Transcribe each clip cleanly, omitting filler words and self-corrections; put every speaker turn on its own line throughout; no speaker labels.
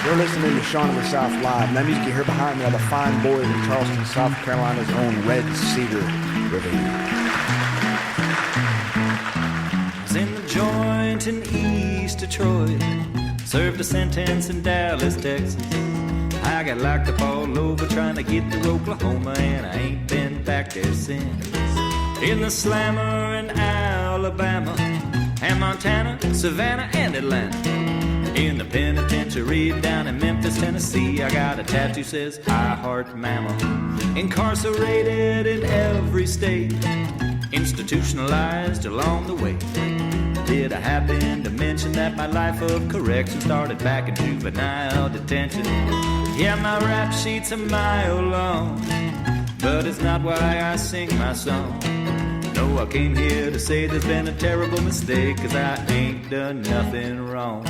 You're listening to Shaun of the South Live, and that music you hear behind me are the fine boys in Charleston, South Carolina's own Red Cedar Review.
I was in the joint in East Detroit, served a sentence in Dallas, Texas. I got locked up all over trying to get to Oklahoma, and I ain't been back there since. In the slammer in Alabama, and Montana, Savannah, and Atlanta. In the penitentiary down in Memphis, Tennessee, I got a tattoo says, I heart mama. Incarcerated in every state, institutionalized along the way. Did I happen to mention that my life of correction started back in juvenile detention? Yeah, my rap sheet's a mile long, but it's not why I sing my song. No, I came here to say there's been a terrible mistake, 'cause I ain't done nothing wrong.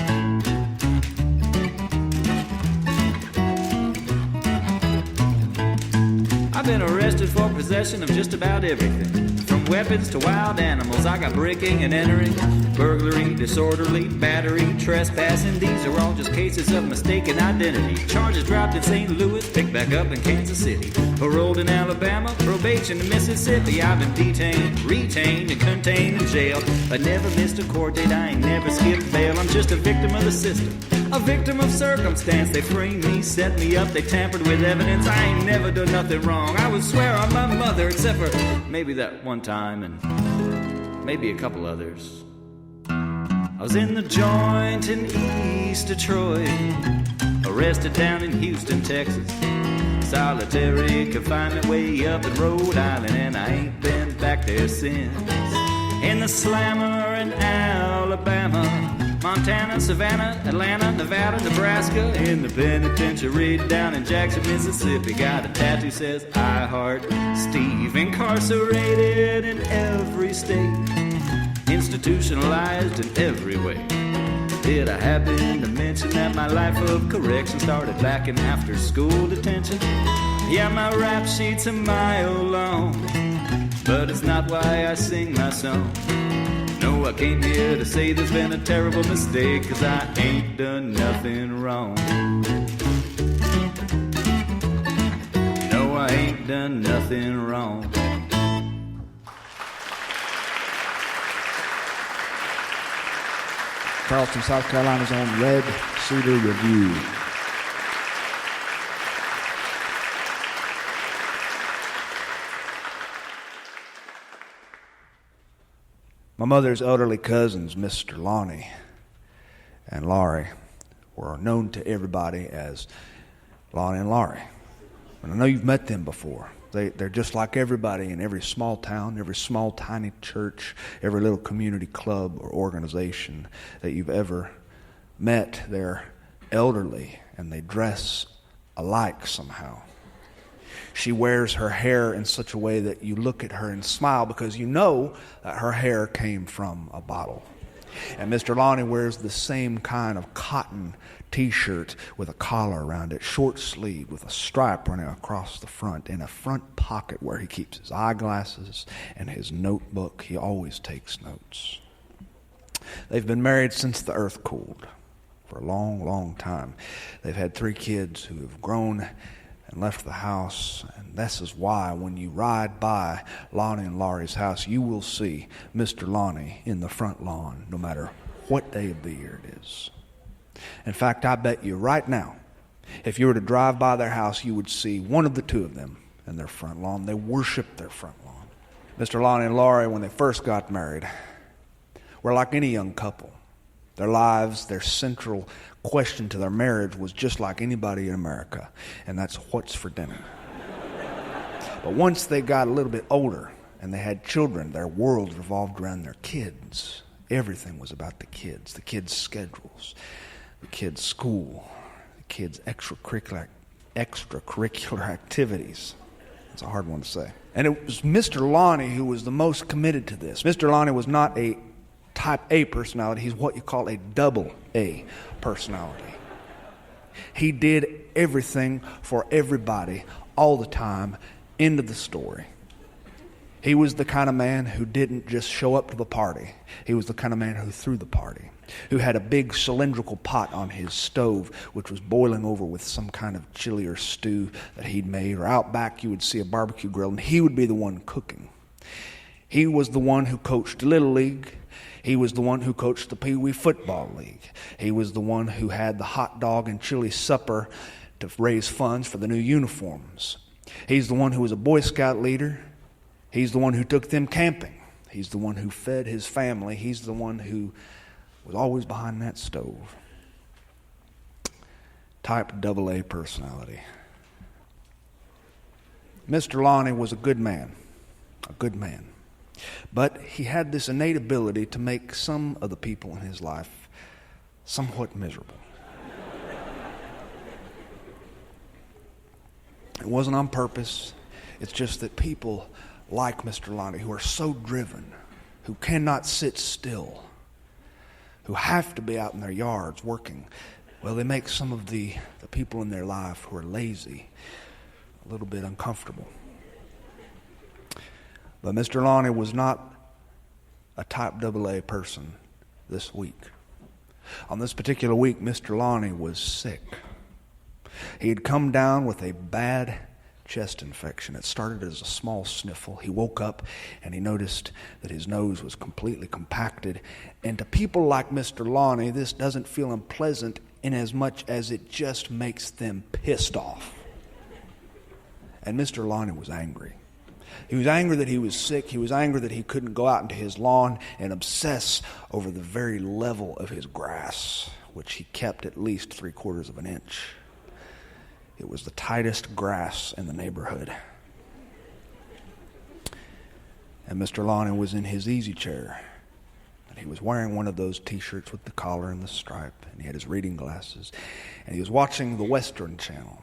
I've been arrested for possession of just about everything, from weapons to wild animals. I got breaking and entering, burglary, disorderly, battery, trespassing. These are all just cases of mistaken identity. Charges dropped in St. Louis, picked back up in Kansas City. Paroled in Alabama, probation in Mississippi. I've been detained, retained, and contained in jail, but never missed a court date. I ain't never skipped bail. I'm just a victim of the system, a victim of circumstance. They framed me, set me up, they tampered with evidence. I ain't never done nothing wrong. I would swear on my mother, except for maybe that one time and maybe a couple others. I was in the joint in East Detroit, arrested down in Houston, Texas. Solitary confinement way up in Rhode Island, and I ain't been back there since. In the slammer in Alabama, Montana, Savannah, Atlanta, Nevada, Nebraska. In the penitentiary down in Jackson, Mississippi. Got a tattoo says, I heart Steve. Incarcerated in every state, institutionalized in every way. Did I happen to mention that my life of correction started back in after school detention? Yeah, my rap sheet's a mile long, but it's not why I sing my song. No, I came here to say there's been a terrible mistake, 'cause I ain't done nothing wrong. No, I ain't done nothing wrong.
Charleston, South Carolina's own Red Cedar Review. My mother's elderly cousins, Mr. Lonnie and Laurie, were known to everybody as Lonnie and Laurie. And I know you've met them before. They're just like everybody in every small town, every small tiny church, every little community club or organization that you've ever met. They're elderly and they dress alike somehow. She wears her hair in such a way that you look at her and smile because you know that her hair came from a bottle. And Mr. Lonnie wears the same kind of cotton T-shirt with a collar around it, short sleeve with a stripe running across the front, in a front pocket where he keeps his eyeglasses and his notebook. He always takes notes. They've been married since the earth cooled, for a long, long time. They've had 3 kids who have grown and left the house, and this is why when you ride by Lonnie and Laurie's house, you will see Mr. Lonnie in the front lawn, no matter what day of the year it is. In fact, I bet you right now, if you were to drive by their house, you would see one of the 2 of them in their front lawn. They worship their front lawn. Mr. Lonnie and Laurie, when they first got married, were like any young couple. Their lives, their central question to their marriage was just like anybody in America, and that's what's for dinner. But once they got a little bit older and they had children, their world revolved around their kids. Everything was about the kids' schedules, the kids' school, the kids' extracurricular activities. It's a hard one to say. And it was Mr. Lonnie who was the most committed to this. Mr. Lonnie was not a type A personality. He's what you call a double A personality. He did everything for everybody all the time. End of the story. He was the kind of man who didn't just show up to the party. He was the kind of man who threw the party, who had a big cylindrical pot on his stove which was boiling over with some kind of chili or stew that he'd made, or out back you would see a barbecue grill and he would be the one cooking. He was the one who coached Little League. He was the one who coached the Pee Wee Football League. He was the one who had the hot dog and chili supper to raise funds for the new uniforms. He's the one who was a Boy Scout leader. He's the one who took them camping. He's the one who fed his family. He's the one who was always behind that stove. Type AA personality. Mr. Lonnie was a good man. A good man. But he had this innate ability to make some of the people in his life somewhat miserable. It wasn't on purpose. It's just that people like Mr. Lonnie, who are so driven, who cannot sit still, who have to be out in their yards working, well, they make some of the people in their life who are lazy a little bit uncomfortable. But Mr. Lonnie was not a type AA person this week. On this particular week, Mr. Lonnie was sick. He had come down with a bad chest infection. It started as a small sniffle. He woke up and he noticed that his nose was completely compacted. And to people like Mr. Lonnie, this doesn't feel unpleasant in as much as it just makes them pissed off. And Mr. Lonnie was angry. He was angry that he was sick. He was angry that he couldn't go out into his lawn and obsess over the very level of his grass, which he kept at least 3/4 of an inch. It was the tightest grass in the neighborhood. And Mr. Lonnie was in his easy chair. And he was wearing one of those T-shirts with the collar and the stripe. And he had his reading glasses. And he was watching the Western Channel.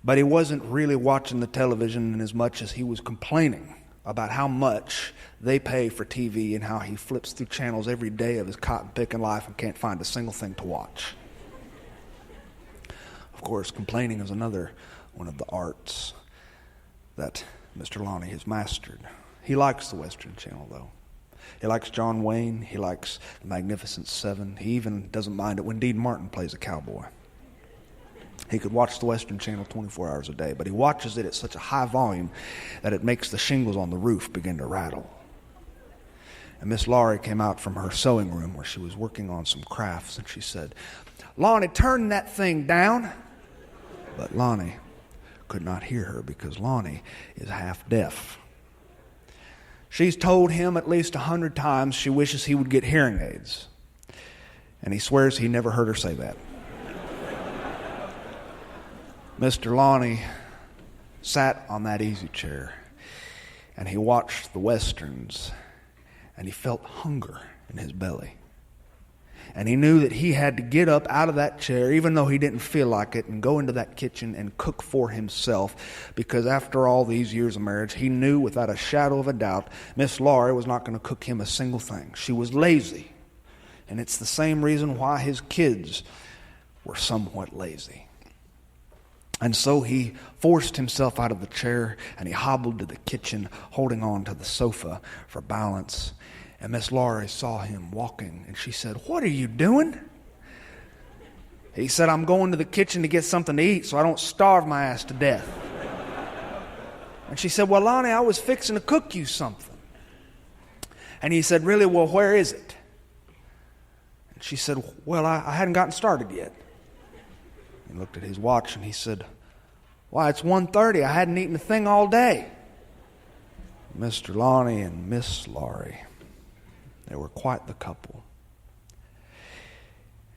But he wasn't really watching the television in as much as he was complaining about how much they pay for TV and how he flips through channels every day of his cotton-picking life and can't find a single thing to watch. Of course, complaining is another one of the arts that Mr. Lonnie has mastered. He likes the Western Channel, though. He likes John Wayne. He likes the Magnificent Seven. He even doesn't mind it when Dean Martin plays a cowboy. He could watch the Western Channel 24 hours a day, but he watches it at such a high volume that it makes the shingles on the roof begin to rattle. And Miss Laurie came out from her sewing room where she was working on some crafts, and she said, "Lonnie, turn that thing down." But Lonnie could not hear her because Lonnie is half deaf. She's told him at least 100 times she wishes he would get hearing aids. And he swears he never heard her say that. Mr. Lonnie sat on that easy chair and he watched the Westerns and he felt hunger in his belly. And he knew that he had to get up out of that chair, even though he didn't feel like it, and go into that kitchen and cook for himself. Because after all these years of marriage, he knew without a shadow of a doubt, Miss Laurie was not going to cook him a single thing. She was lazy. And it's the same reason why his kids were somewhat lazy. And so he forced himself out of the chair and he hobbled to the kitchen, holding on to the sofa for balance. And Miss Laurie saw him walking, and she said, "What are you doing?" He said, "I'm going to the kitchen to get something to eat so I don't starve my ass to death." And she said, "Well, Lonnie, I was fixing to cook you something." And he said, "Really? Well, where is it?" And she said, "Well, I hadn't gotten started yet." He looked at his watch, and he said, "Why, it's 1:30. I hadn't eaten a thing all day." Mr. Lonnie and Miss Laurie, they were quite the couple.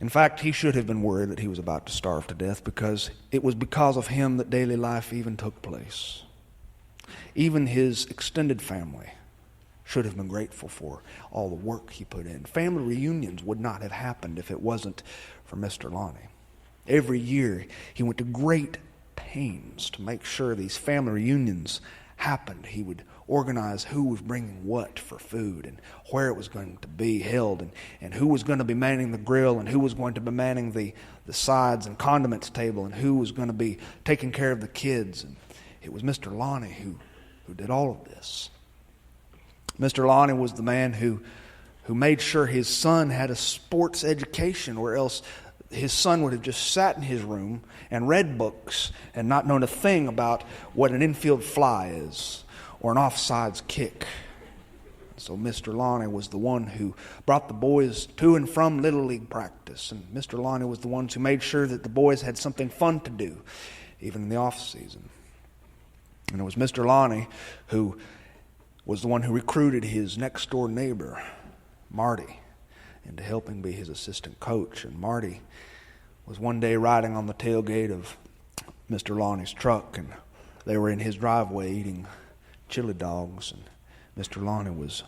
In fact, he should have been worried that he was about to starve to death, because it was because of him that daily life even took place. Even his extended family should have been grateful for all the work he put in. Family reunions would not have happened if it wasn't for Mr. Lonnie. Every year, he went to great pains to make sure these family reunions happened. He would organize who was bringing what for food and where it was going to be held, and who was going to be manning the grill, and who was going to be manning the sides and condiments table, and who was going to be taking care of the kids. And it was Mr. Lonnie who who did all of this. Mr. Lonnie was the man who made sure his son had a sports education, or else his son would have just sat in his room and read books and not known a thing about what an infield fly is or an offsides kick. So Mr. Lonnie was the one who brought the boys to and from Little League practice. And Mr. Lonnie was the one who made sure that the boys had something fun to do, even in the off season. And it was Mr. Lonnie who was the one who recruited his next door neighbor, Marty, into helping be his assistant coach. And Marty was one day riding on the tailgate of Mr. Lonnie's truck, and they were in his driveway eating chili dogs, and Mr. Lonnie was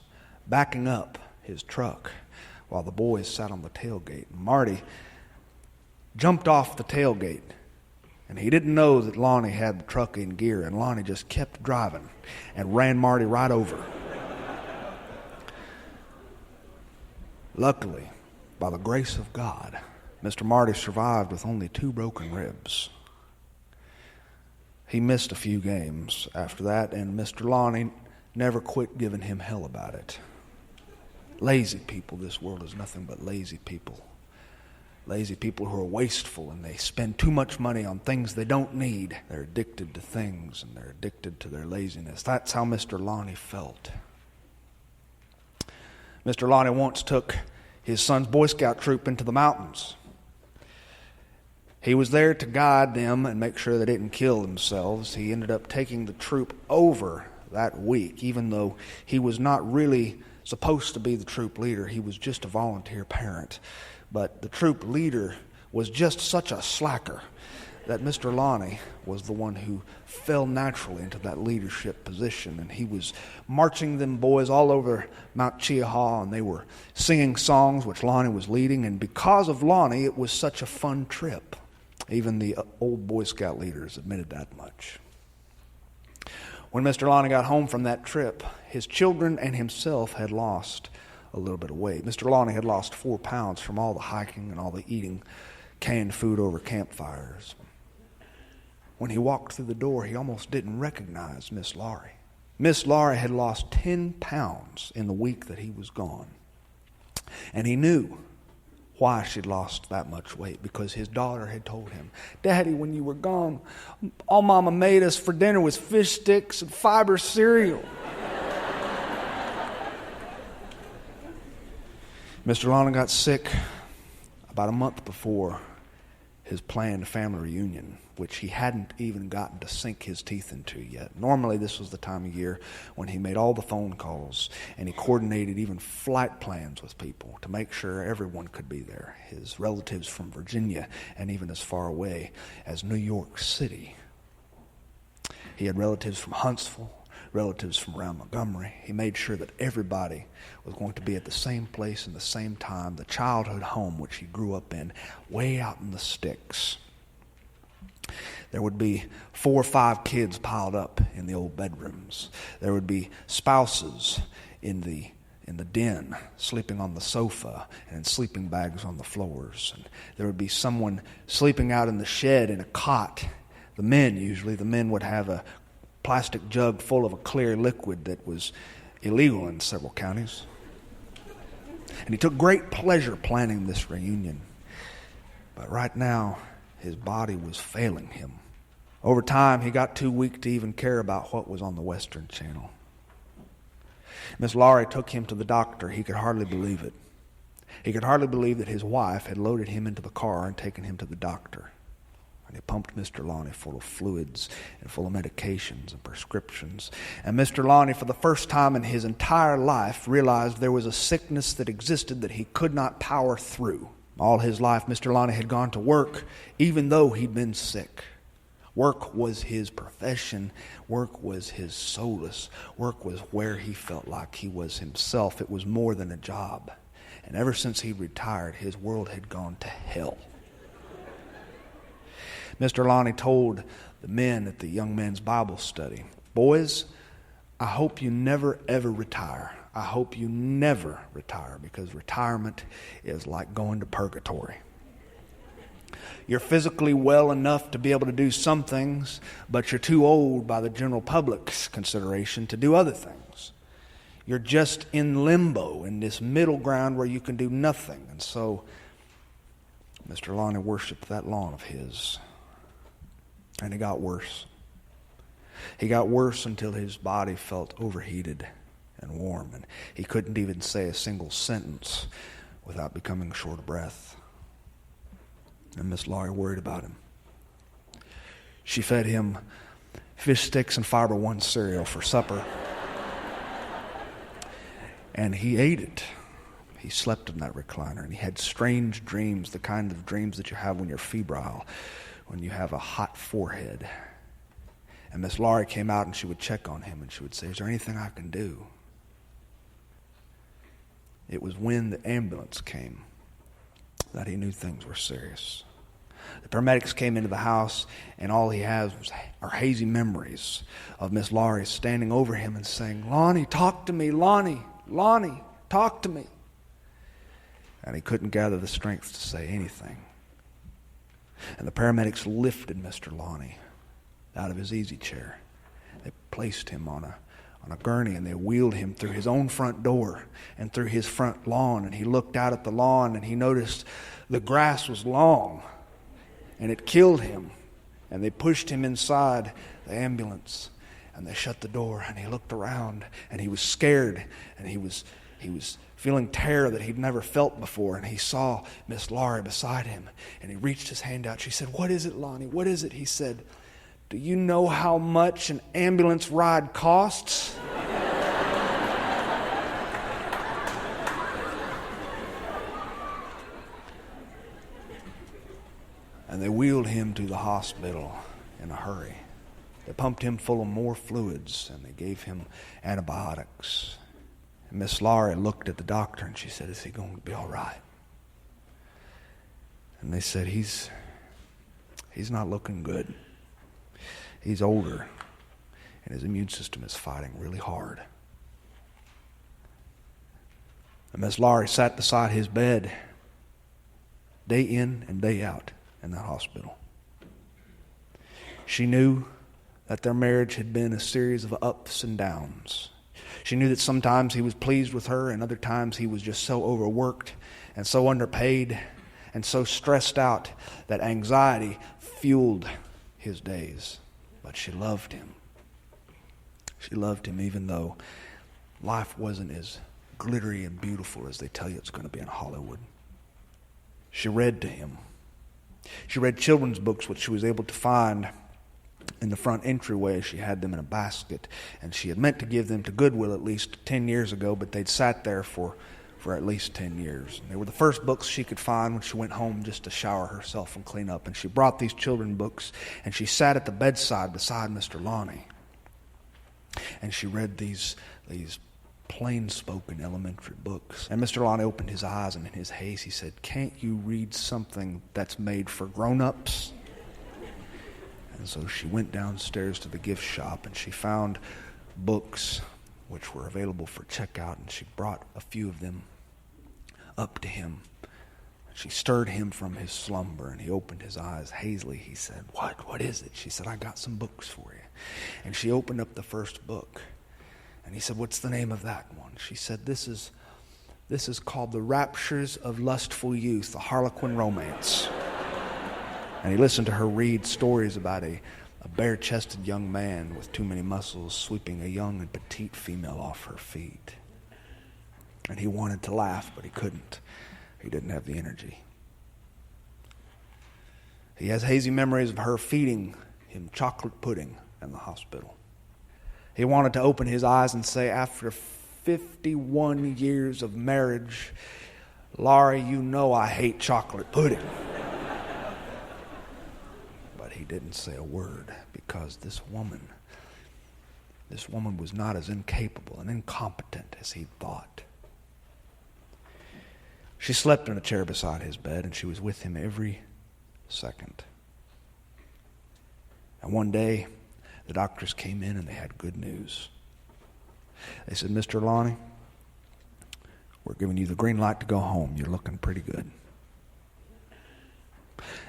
backing up his truck while the boys sat on the tailgate. Marty jumped off the tailgate, and he didn't know that Lonnie had the truck in gear, and Lonnie just kept driving and ran Marty right over. Luckily, by the grace of God, Mr. Marty survived with only 2 broken ribs. He missed a few games after that, and Mr. Lonnie never quit giving him hell about it. Lazy people, this world is nothing but lazy people. Lazy people who are wasteful, and they spend too much money on things they don't need. They're addicted to things, and they're addicted to their laziness. That's how Mr. Lonnie felt. Mr. Lonnie once took his son's Boy Scout troop into the mountains. He was there to guide them and make sure they didn't kill themselves. He ended up taking the troop over that week, even though he was not really supposed to be the troop leader. He was just a volunteer parent. But the troop leader was just such a slacker that Mr. Lonnie was the one who fell naturally into that leadership position. And he was marching them boys all over Mount Cheaha, and they were singing songs which Lonnie was leading. And because of Lonnie, it was such a fun trip. Even the old Boy Scout leaders admitted that much. When Mr. Lonnie got home from that trip, his children and himself had lost a little bit of weight. Mr. Lonnie had lost 4 pounds from all the hiking and all the eating canned food over campfires. When he walked through the door, he almost didn't recognize Miss Laurie. Miss Laurie had lost 10 pounds in the week that he was gone. And he knew why she'd lost that much weight, because his daughter had told him, "Daddy, when you were gone, all Mama made us for dinner was fish sticks and fiber cereal." Mr. Lonnie got sick about a month before his planned family reunion, which he hadn't even gotten to sink his teeth into yet. Normally, this was the time of year when he made all the phone calls and he coordinated even flight plans with people to make sure everyone could be there. His relatives from Virginia and even as far away as New York City. He had relatives from Huntsville, relatives from around Montgomery. He made sure that everybody was going to be at the same place and the same time, the childhood home which he grew up in, way out in the sticks. There would be 4 or 5 kids piled up in the old bedrooms. There would be spouses in the den, sleeping on the sofa and in sleeping bags on the floors. And there would be someone sleeping out in the shed in a cot. The men would have a plastic jug full of a clear liquid that was illegal in several counties. And he took great pleasure planning this reunion. But right now, his body was failing him. Over time, he got too weak to even care about what was on the Western Channel. Miss Laurie took him to the doctor. He could hardly believe it. He could hardly believe that his wife had loaded him into the car and taken him to the doctor. And he pumped Mr. Lonnie full of fluids and full of medications and prescriptions. And Mr. Lonnie, for the first time in his entire life, realized there was a sickness that existed that he could not power through. All his life, Mr. Lonnie had gone to work, even though he'd been sick. Work was his profession. Work was his solace. Work was where he felt like he was himself. It was more than a job. And ever since he retired, his world had gone to hell. Mr. Lonnie told the men at the young men's Bible study, "Boys, I hope you never, ever retire. I hope you never retire, because retirement is like going to purgatory. You're physically well enough to be able to do some things, but you're too old by the general public's consideration to do other things. You're just in limbo, in this middle ground where you can do nothing. And so Mr. Lonnie worshiped that lawn of his. And it got worse. He got worse until his body felt overheated and warm, and he couldn't even say a single sentence without becoming short of breath. And Miss Laurie worried about him. She fed him fish sticks and Fiber One cereal for supper. And he ate it. He slept in that recliner, and he had strange dreams, the kind of dreams that you have when you're febrile, when you have a hot forehead. And Miss Laurie came out and she would check on him and she would say, "Is there anything I can do?" It was when the ambulance came that he knew things were serious. The paramedics came into the house, and all he has are hazy memories of Miss Laurie standing over him and saying, "Lonnie, talk to me, Lonnie, Lonnie, talk to me." And he couldn't gather the strength to say anything. And the paramedics lifted Mr. Lonnie out of his easy chair. They placed him on a gurney, and they wheeled him through his own front door and through his front lawn. And he looked out at the lawn, and he noticed the grass was long, and it killed him. And they pushed him inside the ambulance, and they shut the door, and he looked around, and he was scared, and he was feeling terror that he'd never felt before. And he saw Miss Laurie beside him, and he reached his hand out. She said, "What is it, Lonnie? What is it?" He said, "Do you know how much an ambulance ride costs?" And they wheeled him to the hospital in a hurry. They pumped him full of more fluids, and they gave him antibiotics. And Miss Laurie looked at the doctor, and she said, "Is he going to be all right?" And they said, he's not looking good. He's older, and his immune system is fighting really hard." And Miss Laurie sat beside his bed day in and day out in that hospital. She knew that their marriage had been a series of ups and downs. She knew that sometimes he was pleased with her, and other times he was just so overworked and so underpaid and so stressed out that anxiety fueled his days. But she loved him. She loved him even though life wasn't as glittery and beautiful as they tell you it's going to be in Hollywood. She read to him. She read children's books, which she was able to find in the front entryway. She had them in a basket, and she had meant to give them to Goodwill at least 10 years ago, but they'd sat there for at least 10 years. And they were the first books she could find when she went home just to shower herself and clean up. And she brought these children's books, and she sat at the bedside beside Mr. Lonnie. And she read these plain-spoken elementary books. And Mr. Lonnie opened his eyes, and in his haze he said, "Can't you read something that's made for grown-ups?" And so she went downstairs to the gift shop, and she found books which were available for checkout, and she brought a few of them up to him. She stirred him from his slumber, and he opened his eyes hazily. He said, What is it?" She said, "I got some books for you." And she opened up the first book, and he said, "What's the name of that one?" She said, This is called The Raptures of Lustful Youth, a Harlequin Romance." And he listened to her read stories about a bare-chested young man with too many muscles sweeping a young and petite female off her feet. And he wanted to laugh, but he couldn't. He didn't have the energy. He has hazy memories of her feeding him chocolate pudding in the hospital. He wanted to open his eyes and say, after 51 years of marriage, "Laurie, you know I hate chocolate pudding." But he didn't say a word, because this woman was not as incapable and incompetent as he thought. She slept in a chair beside his bed, and she was with him every second. And one day, the doctors came in, and they had good news. They said, "Mr. Lonnie, we're giving you the green light to go home. You're looking pretty good."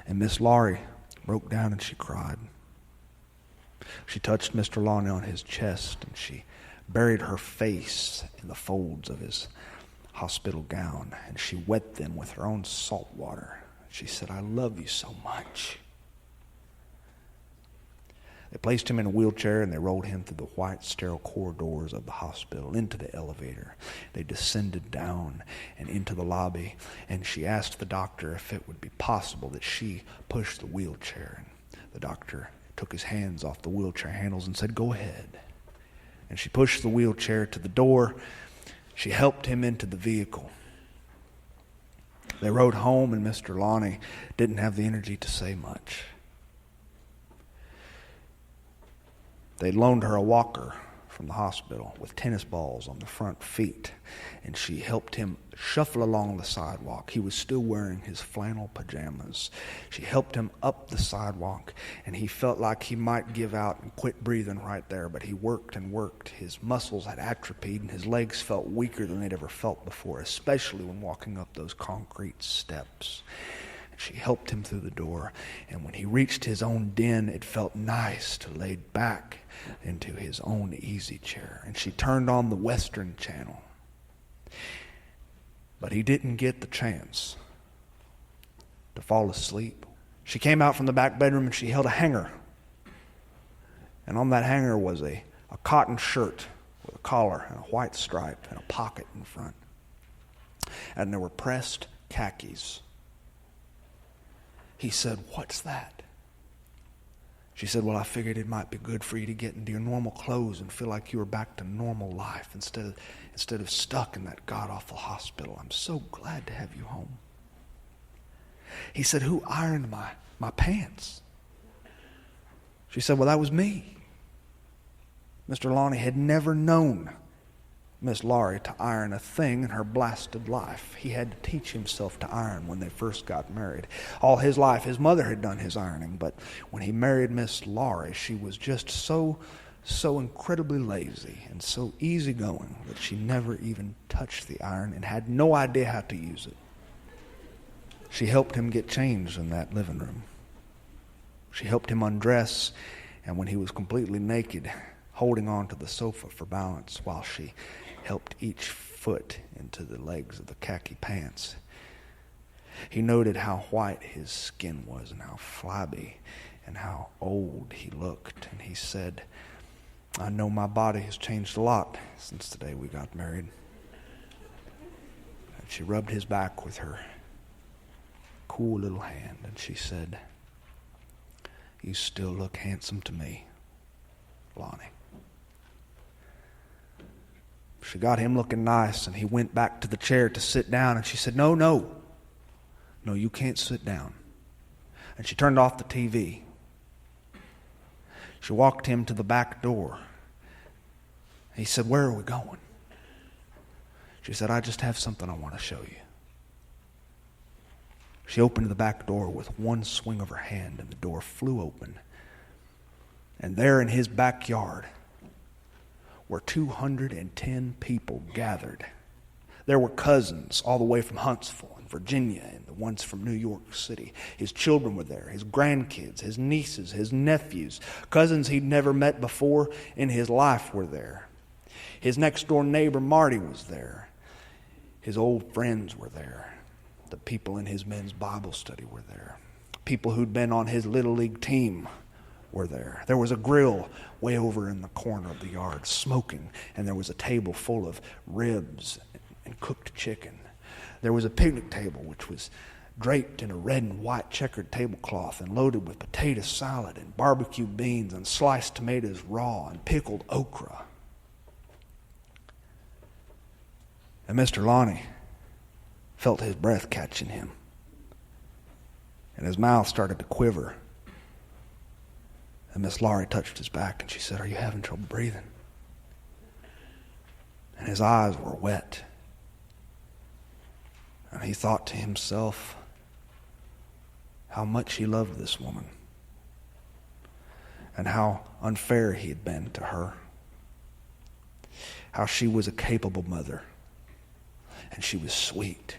And Miss Laurie broke down and she cried. She touched Mr. Lonnie on his chest, and she buried her face in the folds of his hospital gown, and she wet them with her own salt water. She said, "I love you so much." They placed him in a wheelchair and they rolled him through the white, sterile corridors of the hospital into the elevator. They descended down and into the lobby, and she asked the doctor if it would be possible that she push the wheelchair. And the doctor took his hands off the wheelchair handles and said, "Go ahead." And she pushed the wheelchair to the door. She helped him into the vehicle. They rode home, and Mr. Lonnie didn't have the energy to say much. They loaned her a walker from the hospital with tennis balls on the front feet, and she helped him shuffle along the sidewalk. He was still wearing his flannel pajamas. She helped him up the sidewalk, and he felt like he might give out and quit breathing right there, but he worked and worked. His muscles had atrophied, and his legs felt weaker than they'd ever felt before, especially when walking up those concrete steps. She helped him through the door, and when he reached his own den, it felt nice to lay back into his own easy chair. And she turned on the Western Channel. But he didn't get the chance to fall asleep. She came out from the back bedroom and she held a hanger. And on that hanger was a cotton shirt with a collar and a white stripe and a pocket in front. And there were pressed khakis. He said, "What's that?" She said, "Well, I figured it might be good for you to get into your normal clothes and feel like you were back to normal life instead of stuck in that god-awful hospital. I'm so glad to have you home." He said, "Who ironed my pants?" She said, "Well, that was me." Mr. Lonnie had never known Miss Laurie to iron a thing in her blasted life. He had to teach himself to iron when they first got married. All his life, his mother had done his ironing, but when he married Miss Laurie, she was just so incredibly lazy and so easygoing that she never even touched the iron and had no idea how to use it. She helped him get changed in that living room. She helped him undress, and when he was completely naked, holding on to the sofa for balance while she helped each foot into the legs of the khaki pants. He noted how white his skin was and how flabby and how old he looked. And he said, "I know my body has changed a lot since the day we got married." And she rubbed his back with her cool little hand and she said, "You still look handsome to me, Lonnie." She got him looking nice, and he went back to the chair to sit down, and she said, No, you can't sit down." And she turned off the TV. She walked him to the back door. He said, "Where are we going?" She said, "I just have something I want to show you." She opened the back door with one swing of her hand, and the door flew open. And there in his backyard were 210 people gathered. There were cousins all the way from Huntsville and Virginia and the ones from New York City. His children were there, his grandkids, his nieces, his nephews. Cousins he'd never met before in his life were there. His next door neighbor Marty was there. His old friends were there. The people in his men's Bible study were there. People who'd been on his Little League team were there. There was a grill way over in the corner of the yard smoking, and there was a table full of ribs and cooked chicken. There was a picnic table which was draped in a red and white checkered tablecloth and loaded with potato salad and barbecue beans and sliced tomatoes raw and pickled okra. And Mr. Lonnie felt his breath catching him, and his mouth started to quiver. And Miss Laurie touched his back and she said, "Are you having trouble breathing?" And his eyes were wet. And he thought to himself how much he loved this woman and how unfair he had been to her. How she was a capable mother, and she was sweet,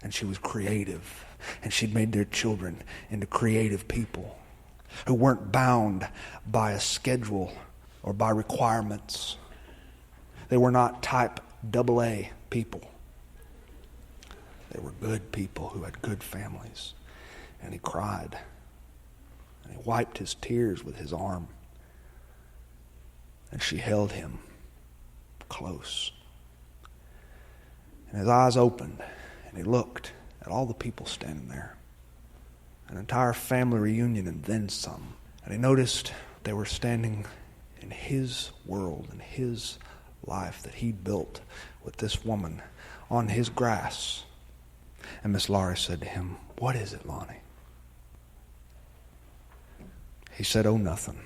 and she was creative, And she'd made their children into creative people who weren't bound by a schedule or by requirements. They were not type AA people. They were good people who had good families. And he cried. And he wiped his tears with his arm. And she held him close. And his eyes opened, and he looked at all the people standing there. An entire family reunion and then some. And he noticed they were standing in his world, in his life that he built with this woman on his grass. And Miss Laurie said to him, "What is it, Lonnie?" He said, "Oh, nothing.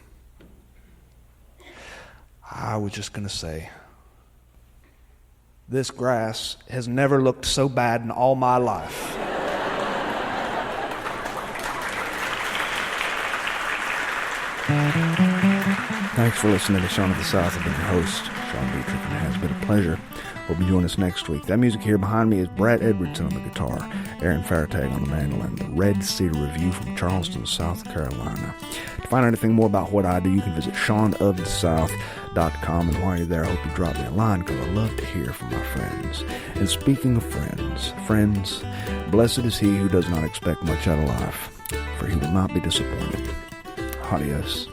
I was just going to say, this grass has never looked so bad in all my life."
Thanks for listening to Sean of the South. I've been your host, Sean Dietrich, and it has been a pleasure. Hope you join us next week. That music here behind me is Brad Edwardson on the guitar, Aaron Fairtag on the mandolin, the Red Cedar Review from Charleston, South Carolina. To find out anything more about what I do, you can visit SeanoftheSouth.com, and while you're there, I hope you drop me a line because I love to hear from my friends. And speaking of friends, blessed is he who does not expect much out of life, for he will not be disappointed. Adios.